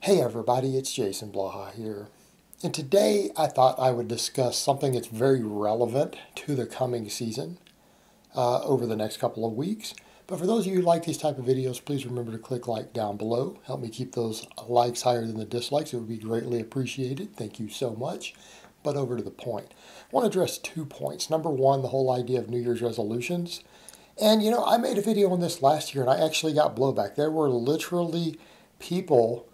Hey everybody, it's Jason Blaha here. And today I thought I would discuss something that's very relevant to the coming season over the next couple of weeks. But for those of you who like these type of videos, please remember to click like down below. Help me keep those likes higher than the dislikes. It would be greatly appreciated. Thank you so much. But over to the point. I want to address 2 points. Number one, the whole idea of New Year's resolutions. And I made a video on this last year and I actually got blowback. There were literally people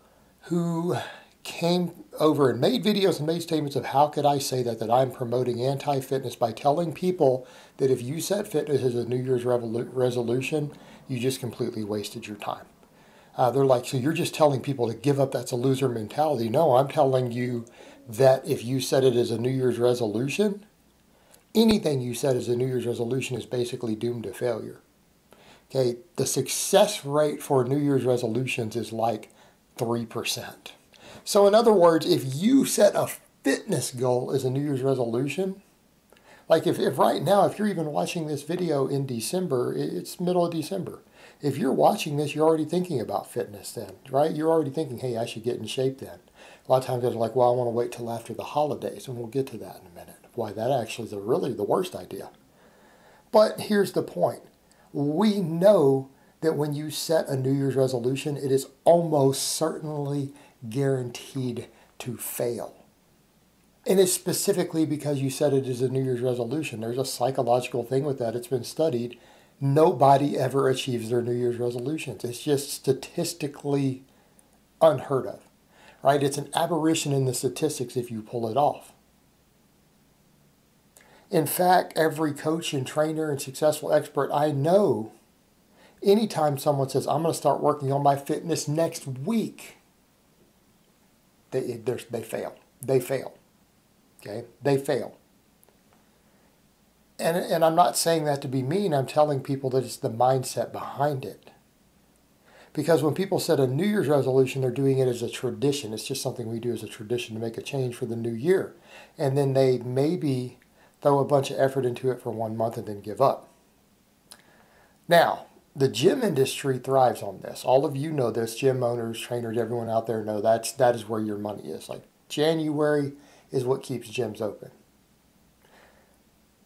who came over and made videos and made statements of how could I say that I'm promoting anti-fitness by telling people that if you set fitness as a New Year's resolution, you just completely wasted your time. They're like, so you're just telling people to give up, that's a loser mentality. No, I'm telling you that if you set it as a New Year's resolution, anything you set as a New Year's resolution is basically doomed to failure. Okay, the success rate for New Year's resolutions is like 3%. So in other words, if you set a fitness goal as a New Year's resolution, like if right now, if you're even watching this video in December, it's middle of December. If you're watching this, you're already thinking about fitness then, right? You're already thinking, hey, I should get in shape then. A lot of times they're like, well, I want to wait till after the holidays, and we'll get to that in a minute. Why that actually is really the worst idea. But here's the point. We know that when you set a New Year's resolution, it is almost certainly guaranteed to fail. And it's specifically because you set it as a New Year's resolution. There's a psychological thing with that. It's been studied. Nobody ever achieves their New Year's resolutions. It's just statistically unheard of, right? It's an aberration in the statistics if you pull it off. In fact, every coach and trainer and successful expert I know, anytime someone says, I'm going to start working on my fitness next week, they fail. They fail. Okay? They fail. And I'm not saying that to be mean. I'm telling people that it's the mindset behind it. Because when people set a New Year's resolution, they're doing it as a tradition. It's just something we do as a tradition to make a change for the new year. And then they maybe throw a bunch of effort into it for 1 month and then give up. Now, the gym industry thrives on this. All of you know this, gym owners, trainers, everyone out there know that is where your money is. Like January is what keeps gyms open.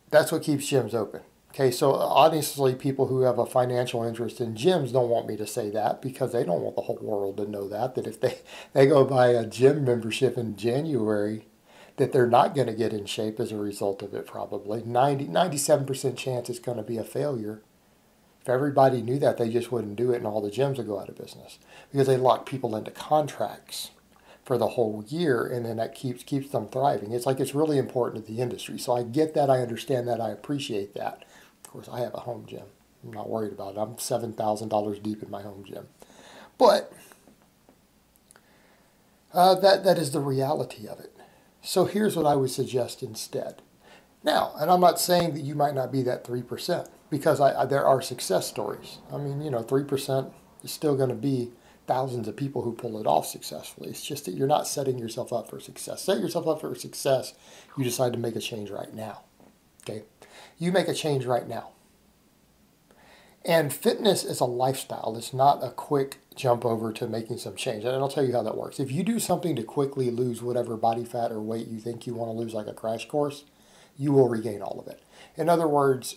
That's what keeps gyms open. Okay, so obviously people who have a financial interest in gyms don't want me to say that because they don't want the whole world to know that if they go buy a gym membership in January, that they're not going to get in shape as a result of it probably. 97% chance it's going to be a failure. If everybody knew that, they just wouldn't do it and all the gyms would go out of business because they lock people into contracts for the whole year and then that keeps them thriving. It's like it's really important to the industry. So I get that, I understand that, I appreciate that. Of course, I have a home gym. I'm not worried about it. I'm $7,000 deep in my home gym. But that is the reality of it. So here's what I would suggest instead. Now, and I'm not saying that you might not be that 3% because there are success stories. I mean, 3% is still going to be thousands of people who pull it off successfully. It's just that you're not setting yourself up for success. Set yourself up for success. You decide to make a change right now. Okay? You make a change right now. And fitness is a lifestyle. It's not a quick jump over to making some change. And I'll tell you how that works. If you do something to quickly lose whatever body fat or weight you think you want to lose, like a crash course, you will regain all of it. In other words,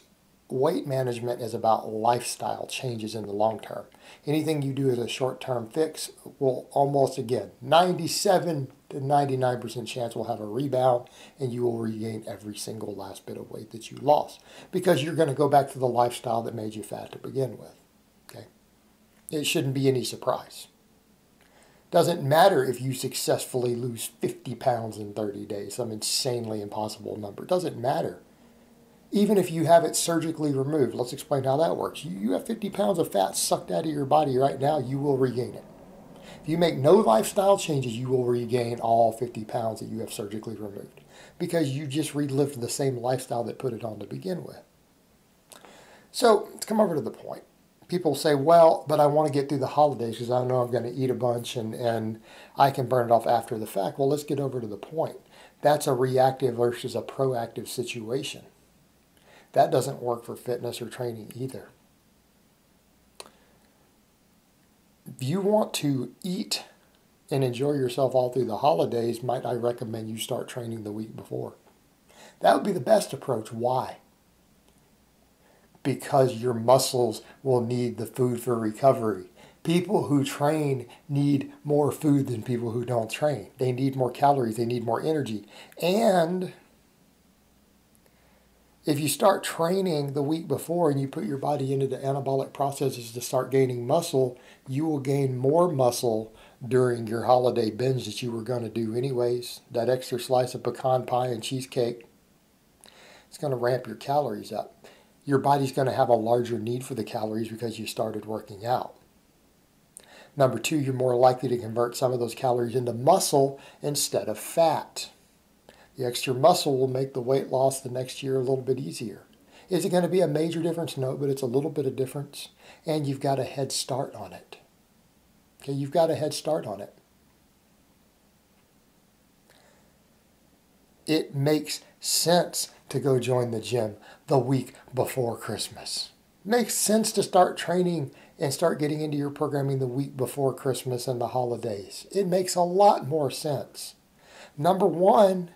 weight management is about lifestyle changes in the long term. Anything you do as a short-term fix will almost, again, 97 to 99% chance will have a rebound and you will regain every single last bit of weight that you lost because you're going to go back to the lifestyle that made you fat to begin with. Okay? It shouldn't be any surprise. Doesn't matter if you successfully lose 50 pounds in 30 days, some insanely impossible number. Doesn't matter. Even if you have it surgically removed, let's explain how that works. You have 50 pounds of fat sucked out of your body right now, you will regain it. If you make no lifestyle changes, you will regain all 50 pounds that you have surgically removed because you just relived the same lifestyle that put it on to begin with. So let's come over to the point. People say, well, but I want to get through the holidays because I know I'm going to eat a bunch and I can burn it off after the fact. Well, let's get over to the point. That's a reactive versus a proactive situation. That doesn't work for fitness or training either. If you want to eat and enjoy yourself all through the holidays, might I recommend you start training the week before. That would be the best approach. Why? Because your muscles will need the food for recovery. People who train need more food than people who don't train. They need more calories. They need more energy. And if you start training the week before and you put your body into the anabolic processes to start gaining muscle, you will gain more muscle during your holiday binge that you were going to do anyways. That extra slice of pecan pie and cheesecake, it's going to ramp your calories up. Your body's going to have a larger need for the calories because you started working out. Number two, you're more likely to convert some of those calories into muscle instead of fat. The extra muscle will make the weight loss the next year a little bit easier. Is it going to be a major difference? No, but it's a little bit of difference. And you've got a head start on it. Okay, you've got a head start on it. It makes sense to go join the gym the week before Christmas. Makes sense to start training and start getting into your programming the week before Christmas and the holidays. It makes a lot more sense. Number one,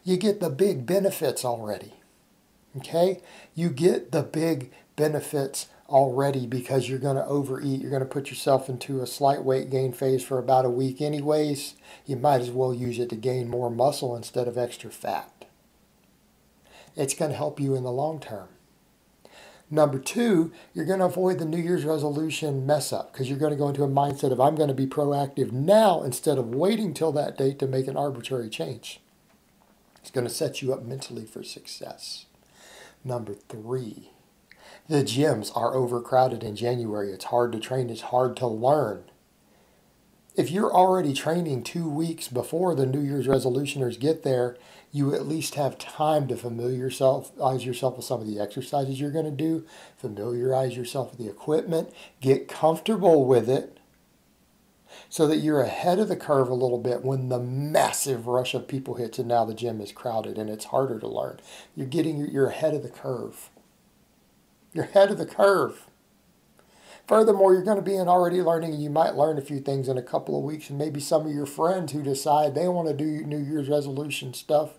you get the big benefits already. Okay? You get the big benefits already because you're going to overeat. You're going to put yourself into a slight weight gain phase for about a week anyways. You might as well use it to gain more muscle instead of extra fat. It's going to help you in the long term. Number two, you're going to avoid the New Year's resolution mess up because you're going to go into a mindset of I'm going to be proactive now instead of waiting till that date to make an arbitrary change. It's going to set you up mentally for success. Number three, the gyms are overcrowded in January. It's hard to train. It's hard to learn. If you're already training 2 weeks before the New Year's resolutioners get there, you at least have time to familiarize yourself with some of the exercises you're going to do, familiarize yourself with the equipment, get comfortable with it, so that you're ahead of the curve a little bit when the massive rush of people hits and now the gym is crowded and it's harder to learn. You're ahead of the curve. You're ahead of the curve. Furthermore, you're going to be in already learning, and you might learn a few things in a couple of weeks, and maybe some of your friends who decide they want to do New Year's resolution stuff,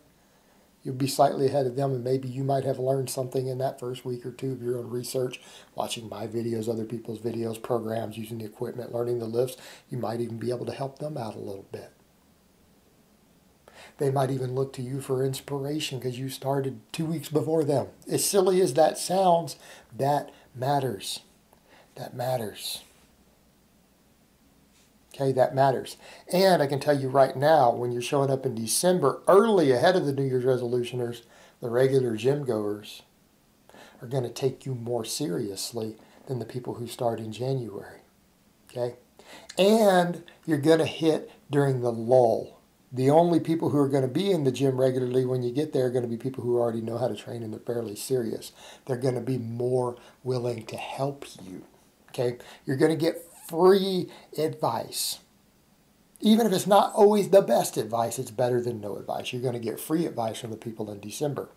you'll be slightly ahead of them, and maybe you might have learned something in that first week or two of your own research, watching my videos, other people's videos, programs, using the equipment, learning the lifts. You might even be able to help them out a little bit. They might even look to you for inspiration because you started 2 weeks before them. As silly as that sounds, that matters. That matters. Okay, that matters. And I can tell you right now, when you're showing up in December, early ahead of the New Year's resolutioners, the regular gym goers are going to take you more seriously than the people who start in January. Okay? And you're going to hit during the lull. The only people who are going to be in the gym regularly when you get there are going to be people who already know how to train and they're fairly serious. They're going to be more willing to help you. Okay? You're going to get free advice. Even if it's not always the best advice, it's better than no advice. You're going to get free advice from the people in December.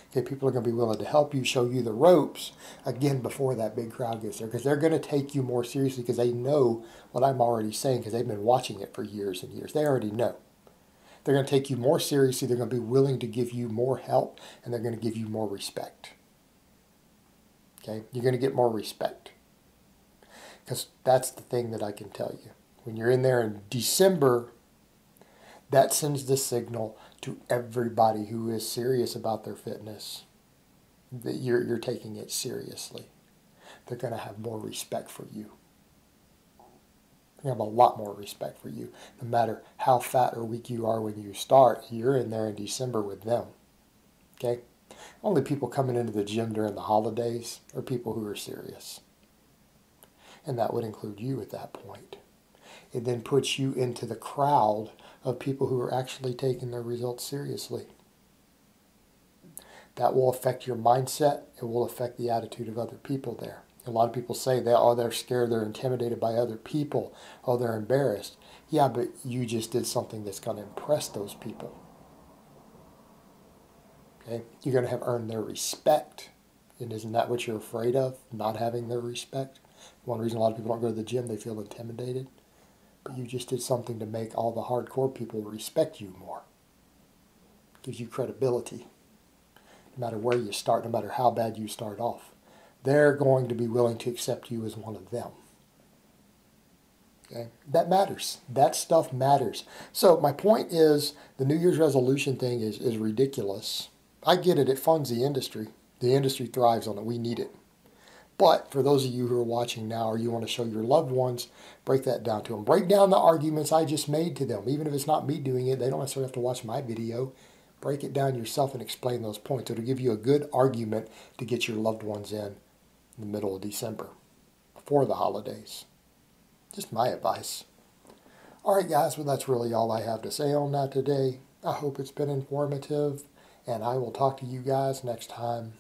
Okay, people are going to be willing to help you, show you the ropes, again, before that big crowd gets there, because they're going to take you more seriously because they know what I'm already saying because they've been watching it for years and years. They already know. They're going to take you more seriously. They're going to be willing to give you more help, and they're going to give you more respect. Okay, you're going to get more respect. Because that's the thing that I can tell you. When you're in there in December, that sends the signal to everybody who is serious about their fitness that you're taking it seriously. They're going to have more respect for you. They have a lot more respect for you. No matter how fat or weak you are when you start, you're in there in December with them. Okay? Only people coming into the gym during the holidays are people who are serious. And that would include you at that point. It then puts you into the crowd of people who are actually taking their results seriously. That will affect your mindset. It will affect the attitude of other people there. A lot of people say that, oh, they're scared, they're intimidated by other people, oh, they're embarrassed. Yeah, but you just did something that's going to impress those people. Okay? You're going to have earned their respect. And isn't that what you're afraid of? Not having their respect? One reason a lot of people don't go to the gym, they feel intimidated. but you just did something to make all the hardcore people respect you more. Gives you credibility. No matter where you start, no matter how bad you start off, they're going to be willing to accept you as one of them. Okay? That matters. That stuff matters. So my point is, the New Year's resolution thing is ridiculous. I get it. It funds the industry. The industry thrives on it. We need it. But for those of you who are watching now, or you want to show your loved ones, break that down to them. Break down the arguments I just made to them. Even if it's not me doing it, they don't necessarily have to watch my video. Break it down yourself and explain those points. It'll give you a good argument to get your loved ones in the middle of December, before the holidays. Just my advice. All right, guys, well, that's really all I have to say on that today. I hope it's been informative, and I will talk to you guys next time.